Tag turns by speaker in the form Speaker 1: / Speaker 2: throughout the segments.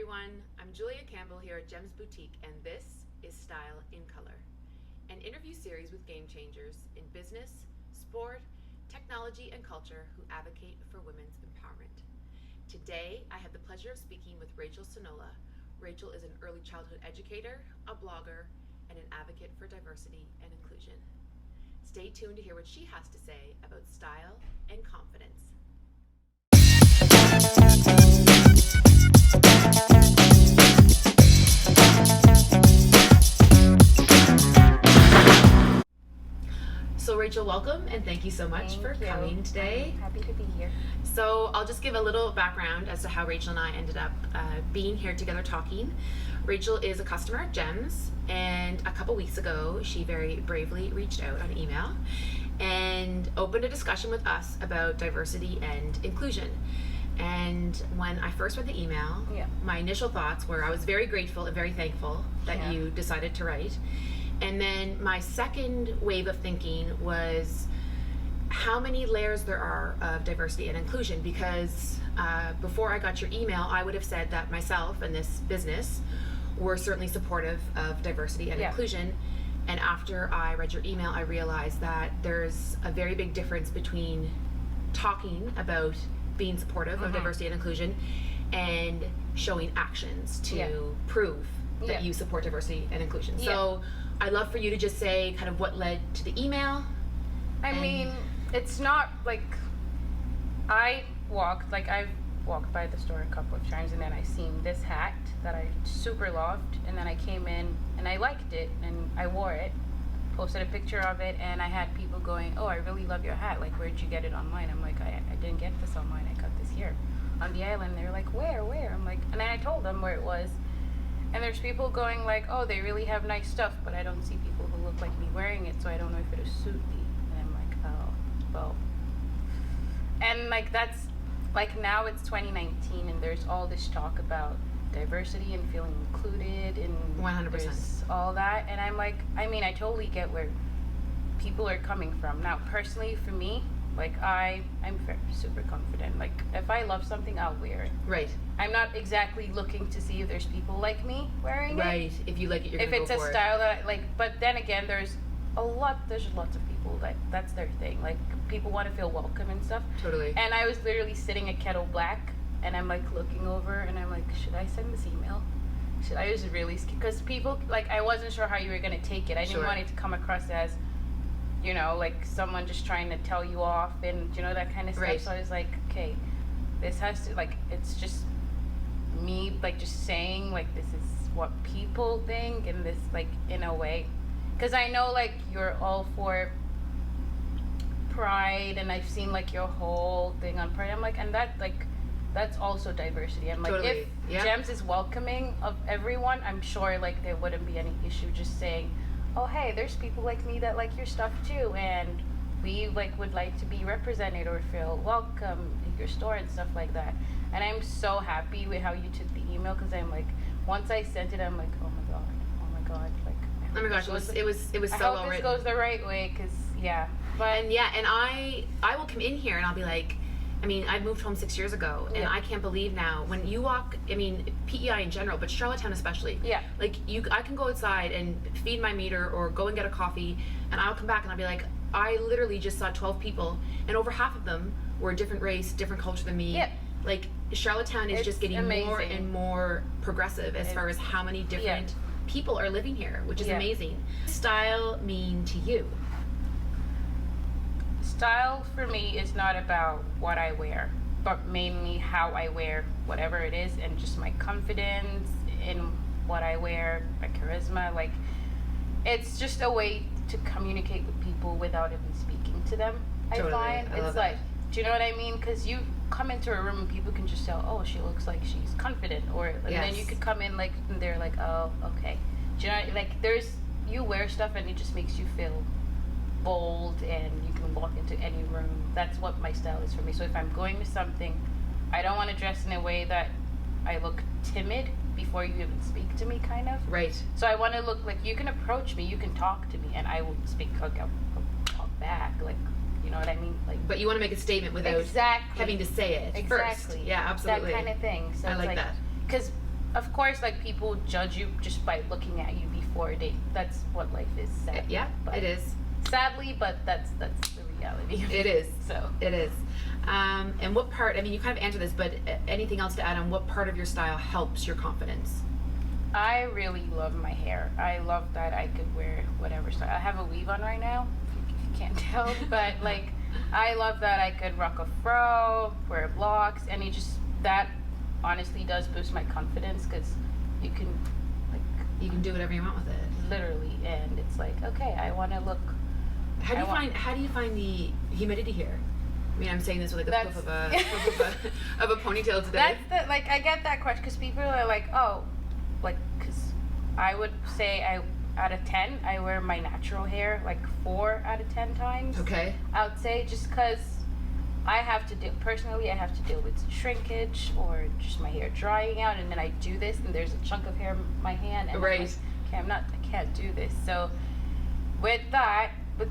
Speaker 1: everyone, I'm Julia Campbell here at Gems Boutique, and this is Style in Color, an interview series with game changers in business, sport, technology, and culture who advocate for women's empowerment. Today, I have the pleasure of speaking with Rachael Sonola. Rachael is an early childhood educator, a blogger, and an advocate for diversity and inclusion. Stay tuned to hear what she has to say about style and confidence. So Rachael, welcome and thank you so much for coming today.
Speaker 2: I'm happy to be here.
Speaker 1: So I'll just give a little background as to how Rachael and I ended up being here together talking. Rachael is a customer at Gems, and a couple weeks ago she very bravely reached out on email and opened a discussion with us about diversity and inclusion. And when I first read the email, my initial thoughts were I was very grateful and very thankful that you decided to write. And then my second wave of thinking was how many layers there are of diversity and inclusion, because before I got your email, I would have said that myself and this business were certainly supportive of diversity and inclusion. And after I read your email, I realized that there's a very big difference between talking about being supportive of diversity and inclusion and showing actions to prove that you support diversity and inclusion. So I'd love for you to just say kind of what led to the email.
Speaker 2: I mean, it's not like I've walked by the store a couple of times, and then I seen this hat that I super loved, and then I came in and I liked it and I wore it, posted a picture of it, and I had people going, "Oh, I really love your hat, like where'd you get it online?" I'm like, I didn't get this online, I got this here on the island. They're like, where? I'm like, and then I told them where it was. And there's people going like, "Oh, they really have nice stuff, but I don't see people who look like me wearing it, so I don't know if it'll suit me." And I'm like, "Oh, well." And like that's like now it's 2019 and there's all this talk about diversity and feeling included and
Speaker 1: 100%.
Speaker 2: all that. And I'm like, I mean, I totally get where people are coming from. Now, personally, for me, like I'm super confident. Like if I love something, I'll wear it.
Speaker 1: Right.
Speaker 2: I'm not exactly looking to see if there's people like me wearing it.
Speaker 1: Right. If you like it, you're
Speaker 2: if
Speaker 1: gonna
Speaker 2: it's
Speaker 1: go
Speaker 2: a
Speaker 1: for
Speaker 2: style that I like. But then again, there's lots of people that's their thing. Like people want to feel welcome and stuff.
Speaker 1: Totally.
Speaker 2: And I was literally sitting at Kettle Black, and I'm like looking over, and I'm like, should I send this email? Should I just really? Because people like I wasn't sure how you were gonna take it. I didn't want it to come across as, you know, like someone just trying to tell you off and you know that kind of stuff.
Speaker 1: Right.
Speaker 2: So I was like, okay, this has to like it's just me like just saying like this is what people think, and this like in a way, because I know like you're all for pride, and I've seen like your whole thing on pride. I'm like, and that like that's also diversity. I'm like,
Speaker 1: totally.
Speaker 2: if Gems is welcoming of everyone, I'm sure like there wouldn't be any issue just saying, "Oh, hey, there's people like me that like your stuff too, and we like would like to be represented or feel welcome in your store," and stuff like that. And I'm so happy with how you took the email, because I'm like, once I sent it, I'm like, oh my god, like.
Speaker 1: Oh my gosh, it was so
Speaker 2: I
Speaker 1: well
Speaker 2: hope this
Speaker 1: written.
Speaker 2: goes the right way, because but
Speaker 1: and I will come in here and I'll be like, I mean, I moved home 6 years ago, and I can't believe now when you walk. I mean, PEI in general, but Charlottetown especially. Yeah. Like I can go outside and feed my meter or go and get a coffee, and I'll come back and I'll be like, I literally just saw 12 people, and over half of them were a different race, different culture than me. Yeah. Like Charlottetown is just getting more and more progressive as far as how many different people are living here, which is amazing. What does style mean to you?
Speaker 2: Style for me is not about what I wear, but mainly how I wear whatever it is, and just my confidence in what I wear, my charisma. Like it's just a way to communicate with people without even speaking to them.
Speaker 1: Totally.
Speaker 2: I find it's like, do you know what I mean? Because you come into a room and people can just tell, oh, she looks like she's confident, or and then you could come in like and they're like, oh, okay. Do you know, like you wear stuff and it just makes you feel bold, and you can walk into any room. That's what my style is for me. So if I'm going to something, I don't want to dress in a way that I look timid before you even speak to me, kind of.
Speaker 1: Right.
Speaker 2: So I want to look like you can approach me, you can talk to me, and I will speak I'll talk back, like, you know what I mean? Like.
Speaker 1: But you want to make a statement without having to say it first. Yeah, absolutely.
Speaker 2: That kind of thing. So
Speaker 1: I
Speaker 2: it's
Speaker 1: like that.
Speaker 2: Because of course, like, people judge you just by looking at you before a date. That's what life is, sadly.
Speaker 1: Yeah,
Speaker 2: But
Speaker 1: it is.
Speaker 2: sadly, but that's the reality of
Speaker 1: It is.
Speaker 2: So
Speaker 1: It is. And what part, I mean, you kind of answered this, but anything else to add on what part of your style helps your confidence?
Speaker 2: I really love my hair. I love that I could wear whatever style. I have a weave on right now, if you can't tell, but like, I love that I could rock a fro, wear locks, and that honestly does boost my confidence, because you can, like,
Speaker 1: You can do whatever you want with it.
Speaker 2: literally, and it's like, okay, I want to look.
Speaker 1: How do you find the humidity here? I mean, I'm saying this with like a poof of a ponytail today.
Speaker 2: That's like, I get that question because people are like, oh, like, because I would say out of 10, I wear my natural hair like 4 out of 10 times.
Speaker 1: Okay.
Speaker 2: I would say, just because I have to deal with shrinkage or just my hair drying out, and then I do this and there's a chunk of hair in my hand, and
Speaker 1: Right.
Speaker 2: I'm like, okay, I can't do this. So with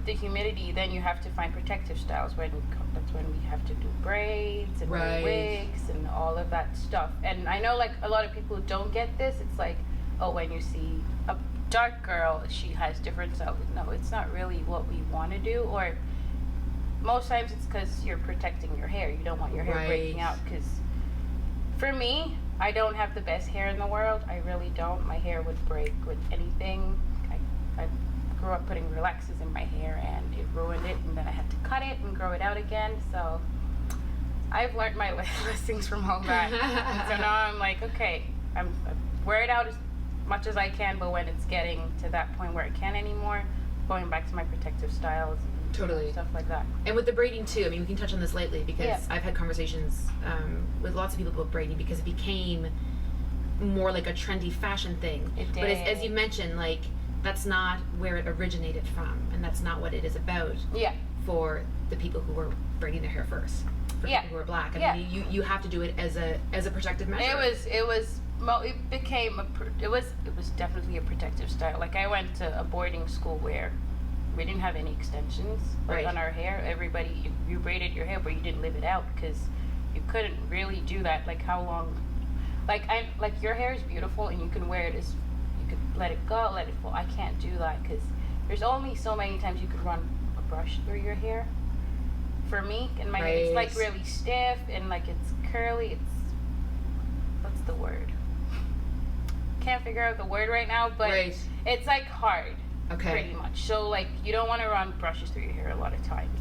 Speaker 2: the humidity, then you have to find protective styles. That's when we have to do braids and
Speaker 1: Right.
Speaker 2: wigs and all of that stuff. And I know, like, a lot of people don't get this. It's like, oh, when you see a dark girl, she has different styles. No, it's not really what we want to do. Or most times it's because you're protecting your hair. You don't want your hair
Speaker 1: Right.
Speaker 2: breaking out. Because for me, I don't have the best hair in the world. I really don't. My hair would break with anything. I grew up putting relaxers in my hair, and it ruined it, and then I had to cut it and grow it out again. So I've learned my lessons from all that. And so now I'm like, okay, I wear it out as much as I can, but when it's getting to that point where I can't anymore, going back to my protective styles and
Speaker 1: Totally.
Speaker 2: stuff like that.
Speaker 1: And with the braiding too, I mean, we can touch on this lightly because
Speaker 2: Yeah.
Speaker 1: I've had conversations with lots of people about braiding because it became more like a trendy fashion thing.
Speaker 2: It
Speaker 1: But as you
Speaker 2: did.
Speaker 1: mentioned, like, that's not where it originated from, and that's not what it is about
Speaker 2: Yeah.
Speaker 1: for the people who were braiding their hair first. For
Speaker 2: Yeah.
Speaker 1: people who are black. I
Speaker 2: Yeah.
Speaker 1: mean, you have to do it as a protective measure.
Speaker 2: It was definitely a protective style. Like, I went to a boarding school where we didn't have any extensions, like,
Speaker 1: Right.
Speaker 2: on our hair. Everybody, you braided your hair, but you didn't live it out because you couldn't really do that. Like, how long? Like, your hair is beautiful and you can wear it as, you could let it go, let it fall. I can't do that because there's only so many times you could run a brush through your hair. For me, and my hair, it's like
Speaker 1: Right.
Speaker 2: really stiff and like it's curly. What's the word? Can't figure out the word right now, but
Speaker 1: Right.
Speaker 2: it's like hard.
Speaker 1: Okay.
Speaker 2: Pretty much. So, like, you don't want to run brushes through your hair a lot of times,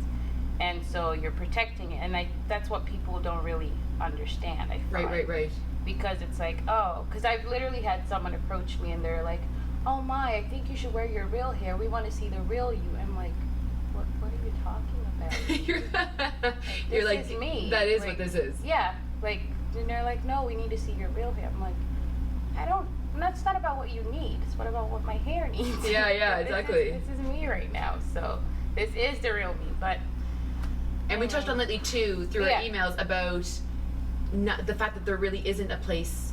Speaker 2: and so you're protecting it, and that's what people don't really understand, I find.
Speaker 1: Right.
Speaker 2: Because it's like, oh, because I've literally had someone approach me and they're like, oh my, I think you should wear your real hair, we want to see the real you. I'm like, what are you talking about?
Speaker 1: You're
Speaker 2: This
Speaker 1: like,
Speaker 2: is me.
Speaker 1: that is
Speaker 2: Like,
Speaker 1: what this is.
Speaker 2: Yeah, like, and they're like, no, we need to see your real hair. I'm like, that's not about what you need. It's what about what my hair needs.
Speaker 1: Yeah, exactly.
Speaker 2: This is me right now. So this is the real me. But
Speaker 1: And we touched on lately too through
Speaker 2: Yeah.
Speaker 1: our emails about the fact that there really isn't a place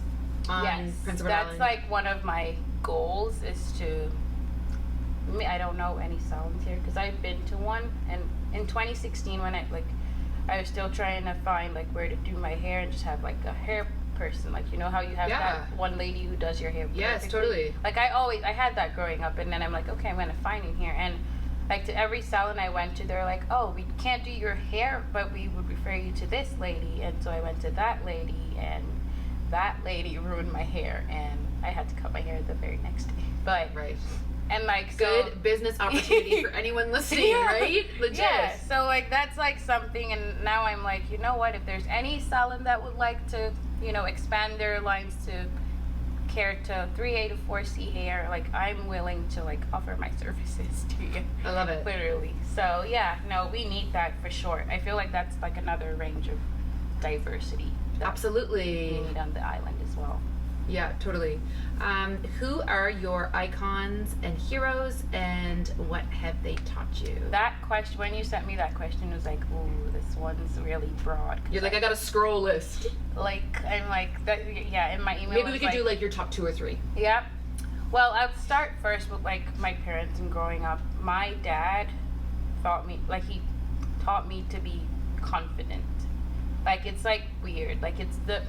Speaker 1: on
Speaker 2: yes,
Speaker 1: Prince Edward
Speaker 2: that's
Speaker 1: Island.
Speaker 2: like one of my goals is to. I don't know any salons here because I've been to one, and in 2016 when I was still trying to find like where to do my hair and just have like a hair person, like, you know how you have
Speaker 1: Yeah.
Speaker 2: that one lady who does your hair
Speaker 1: Yes,
Speaker 2: perfectly?
Speaker 1: totally.
Speaker 2: Like, I had that growing up, and then I'm like, okay, I'm gonna find it here. And like, to every salon I went to, they're like, oh, we can't do your hair, but we would refer you to this lady. And so I went to that lady, and that lady ruined my hair, and I had to cut my hair the very next day. But
Speaker 1: Right.
Speaker 2: and like,
Speaker 1: Good
Speaker 2: so
Speaker 1: business opportunity for anyone listening,
Speaker 2: Yeah.
Speaker 1: right? Legit.
Speaker 2: yeah, so like, that's like something. And now I'm like, you know what, if there's any salon that would like to, you know, expand their lines to care to 3A to 4C hair, like, I'm willing to like offer my services to you.
Speaker 1: I love it.
Speaker 2: Literally. So yeah, no, we need that for sure. I feel like that's like another range of diversity that
Speaker 1: Absolutely.
Speaker 2: we need on the island as well.
Speaker 1: Yeah, totally. Who are your icons and heroes, and what have they taught you?
Speaker 2: That question, when you sent me that question, was like, ooh, this one's really broad. 'Cause
Speaker 1: You're like, I got a scroll list.
Speaker 2: like, I'm like, that, yeah, in my email.
Speaker 1: Maybe we
Speaker 2: was
Speaker 1: could do like your top 2 or 3.
Speaker 2: Yeah. Well, I'll start first with like my parents and growing up. My dad he taught me to be confident. Like, it's like weird. Like,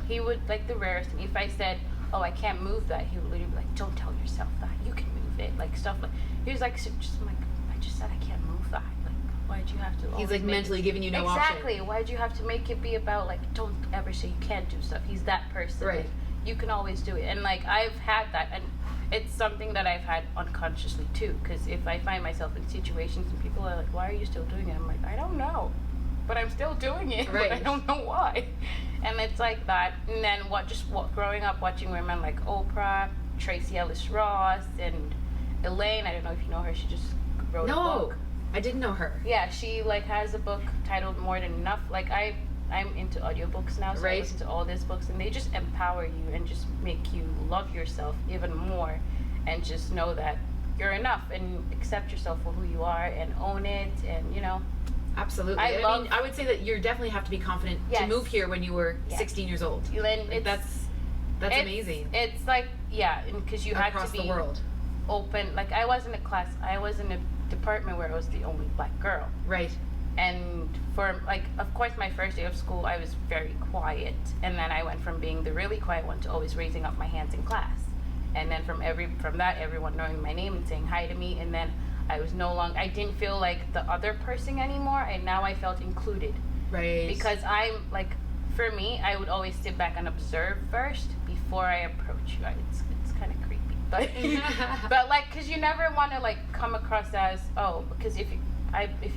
Speaker 2: he would, like, the rarest thing. If I said, oh, I can't move that, he would literally be like, don't tell yourself that, you can move it, like stuff like, he was like, so just I'm like, I just said I can't move that, like, why'd you have to
Speaker 1: He's
Speaker 2: always
Speaker 1: like
Speaker 2: make
Speaker 1: mentally giving you no
Speaker 2: exactly
Speaker 1: option.
Speaker 2: why'd you have to make it be about like, don't ever say you can't do stuff. He's that person,
Speaker 1: Right.
Speaker 2: like, you can always do it. And like, I've had that, and it's something that I've had unconsciously too, because if I find myself in situations and people are like, why are you still doing it, I'm like, I don't know, but I'm still doing it.
Speaker 1: Right.
Speaker 2: But I don't know why. And it's like that. And then growing up watching women like Oprah, Tracy Ellis Ross, and Elaine, I don't know if you know her, she just wrote a book.
Speaker 1: No, I didn't know her.
Speaker 2: Yeah, she like has a book titled More Than Enough. Like I'm into audiobooks now, so I
Speaker 1: Right.
Speaker 2: listen to all these books, and they just empower you and just make you love yourself even more, and just know that you're enough and accept yourself for who you are and own it, and you know.
Speaker 1: Absolutely. I mean, I would say that you definitely have to be confident to
Speaker 2: Yes.
Speaker 1: move here when you were
Speaker 2: Yes.
Speaker 1: 16 years old.
Speaker 2: And
Speaker 1: Like, that's amazing.
Speaker 2: It's like, yeah, because you
Speaker 1: Across
Speaker 2: have to be
Speaker 1: the world.
Speaker 2: open. Like I was in a department where I was the only black girl.
Speaker 1: Right.
Speaker 2: And for like, of course, my first day of school, I was very quiet, and then I went from being the really quiet one to always raising up my hands in class, and then from that, everyone knowing my name and saying hi to me, and then I didn't feel like the other person anymore, and now I felt included.
Speaker 1: Right.
Speaker 2: Because I'm like, for me, I would always sit back and observe first before I approach you. It's kind of creepy, but but like, cause you never want to like come across as, oh, because if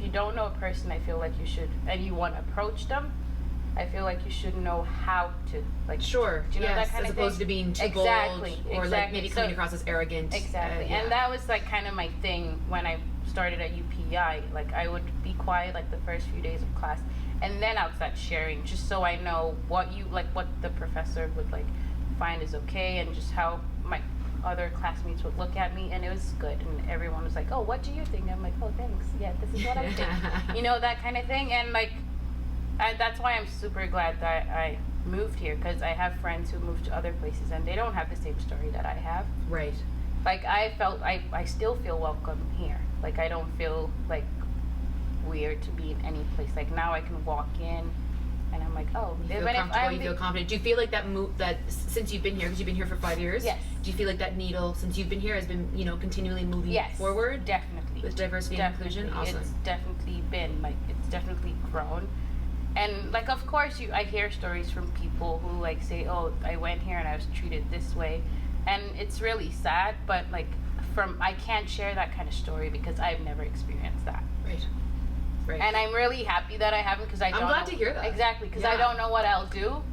Speaker 2: you don't know a person, I feel like you should, and you want to approach them, I feel like you should know how to, like,
Speaker 1: Sure.
Speaker 2: do you know
Speaker 1: Yes,
Speaker 2: that kind
Speaker 1: as
Speaker 2: of
Speaker 1: opposed
Speaker 2: thing?
Speaker 1: to being too
Speaker 2: Exactly,
Speaker 1: bold, or like
Speaker 2: exactly.
Speaker 1: maybe
Speaker 2: So-
Speaker 1: coming across as arrogant.
Speaker 2: Exactly.
Speaker 1: Yeah.
Speaker 2: And that was like kind of my thing when I started at UPI. Like I would be quiet like the first few days of class, and then I would start sharing, just so I know what the professor would like find is okay, and just how my other classmates would look at me, and it was good, and everyone was like, oh, what do you think? I'm like, oh, thanks, yeah, this is what I think. You know, that kind of thing. And like, that's why I'm super glad that I moved here, because I have friends who moved to other places and they don't have the same story that I have.
Speaker 1: Right.
Speaker 2: Like I still feel welcome here. Like I don't feel like weird to be in any place. Like now I can walk in and I'm like, oh,
Speaker 1: You feel comfortable, you feel confident. Do you feel like that since you've been here, because you've been here for 5 years?
Speaker 2: Yes.
Speaker 1: Do you feel like that needle, since you've been here, has been, continually moving
Speaker 2: Yes,
Speaker 1: forward?
Speaker 2: definitely.
Speaker 1: With diversity and inclusion? Awesome.
Speaker 2: It's definitely been, like, it's definitely grown. And, like, of course, I hear stories from people who, like, say, oh, I went here and I was treated this way. And it's really sad, but, like, I can't share that kind of story because I've never experienced that.
Speaker 1: Right. Right.
Speaker 2: And I'm really happy that I haven't, because I don't
Speaker 1: I'm glad
Speaker 2: know,
Speaker 1: to hear that.
Speaker 2: Exactly, because I
Speaker 1: Yeah.
Speaker 2: don't know what I'll do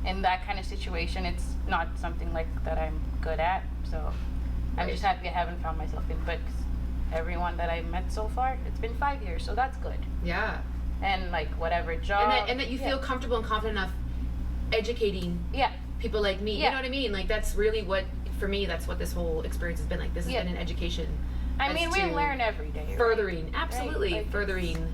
Speaker 2: in that kind of situation. It's not something like that I'm good at, so I'm
Speaker 1: Right.
Speaker 2: just happy I haven't found myself in. But everyone that I've met so far, it's been 5 years, so that's good.
Speaker 1: Yeah.
Speaker 2: And like whatever job,
Speaker 1: And that you feel comfortable and confident enough educating
Speaker 2: yeah,
Speaker 1: people like me.
Speaker 2: Yeah.
Speaker 1: You know what I mean? Like, that's really what, for me, that's what this whole experience has been like. This has
Speaker 2: Yeah.
Speaker 1: been an education.
Speaker 2: I
Speaker 1: as
Speaker 2: mean, we
Speaker 1: to
Speaker 2: learn every day. Right?
Speaker 1: Furthering, absolutely,
Speaker 2: Like,
Speaker 1: furthering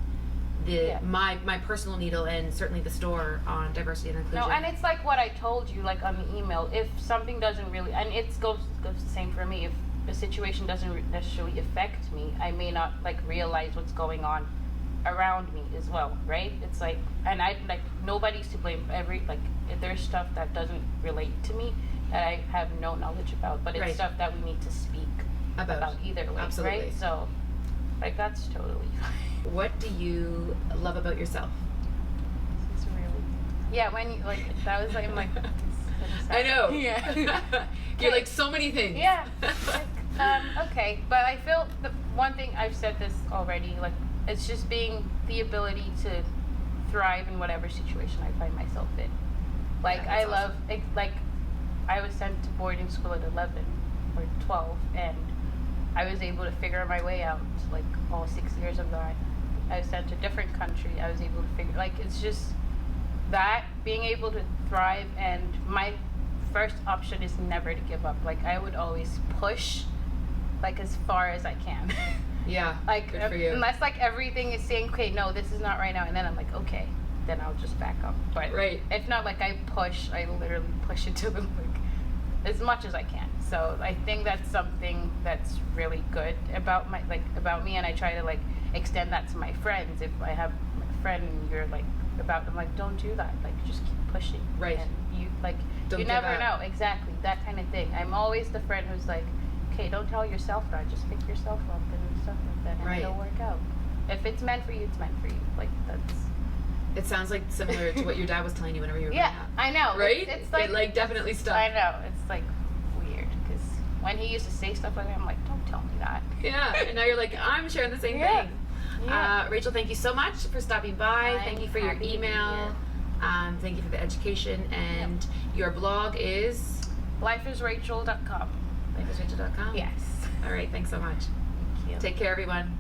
Speaker 2: Yeah.
Speaker 1: my personal needle, and certainly the store on diversity and inclusion.
Speaker 2: No, and it's like what I told you, like on the email. If something doesn't really, and it goes the same for me. If a situation doesn't necessarily affect me, I may not like realize what's going on around me as well, right? It's like, and I like nobody's to blame. If there's stuff that doesn't relate to me that I have no knowledge about, but it's
Speaker 1: Right.
Speaker 2: stuff that we need to speak
Speaker 1: about
Speaker 2: either way,
Speaker 1: Absolutely.
Speaker 2: right? So, like that's totally fine.
Speaker 1: What do you love about yourself?
Speaker 2: This is really, yeah. When you like that was like, I'm like,
Speaker 1: I know.
Speaker 2: Yeah.
Speaker 1: You're like so many things.
Speaker 2: Yeah. Okay, but I feel the one thing, I've said this already, like it's just being the ability to thrive in whatever situation I find myself in. Like
Speaker 1: Yeah,
Speaker 2: I
Speaker 1: that's
Speaker 2: love like I was sent to boarding school at 11 or 12, and I was able to figure my way out like all 6 years of that. I was sent to a different country. I was able to figure, like, it's just that being able to thrive, and my first option is never to give up. Like I would always push like as far as I can.
Speaker 1: Yeah.
Speaker 2: Like
Speaker 1: Good for you.
Speaker 2: unless like everything is saying, okay, no, this is not right now, and then I'm like, okay, then I'll just back up. But
Speaker 1: Right.
Speaker 2: if not, like I literally push it to the like as much as I can. So I think that's something that's really good about me, and I try to like extend that to my friends. If I have a friend and you're like I'm like, don't do that, like just keep pushing.
Speaker 1: Right.
Speaker 2: And you like
Speaker 1: Don't
Speaker 2: you
Speaker 1: give
Speaker 2: never
Speaker 1: up.
Speaker 2: know. Exactly. That kind of thing. I'm always the friend who's like, okay, don't tell yourself that. Just pick yourself up and stuff like that, and
Speaker 1: Right.
Speaker 2: it'll work out. If it's meant for you, it's meant for you. Like, that's...
Speaker 1: It sounds like similar to what your dad was telling you whenever you were
Speaker 2: Yeah,
Speaker 1: growing up.
Speaker 2: I know.
Speaker 1: Right?
Speaker 2: It's like...
Speaker 1: It, like, definitely stuck.
Speaker 2: I know. It's, like, weird. Because when he used to say stuff like that, I'm like, don't tell me that.
Speaker 1: Yeah, and now you're like, I'm sharing the same
Speaker 2: Yeah.
Speaker 1: thing.
Speaker 2: Yeah.
Speaker 1: Rachel, thank you so much for stopping by. Thank you for your
Speaker 2: happy to be
Speaker 1: email.
Speaker 2: here.
Speaker 1: Thank you for the education. And your blog is
Speaker 2: Lifeisrachel.com.
Speaker 1: lifeisrachel.com?
Speaker 2: Yes.
Speaker 1: All right, thanks so much.
Speaker 2: Thank you.
Speaker 1: Take care, everyone.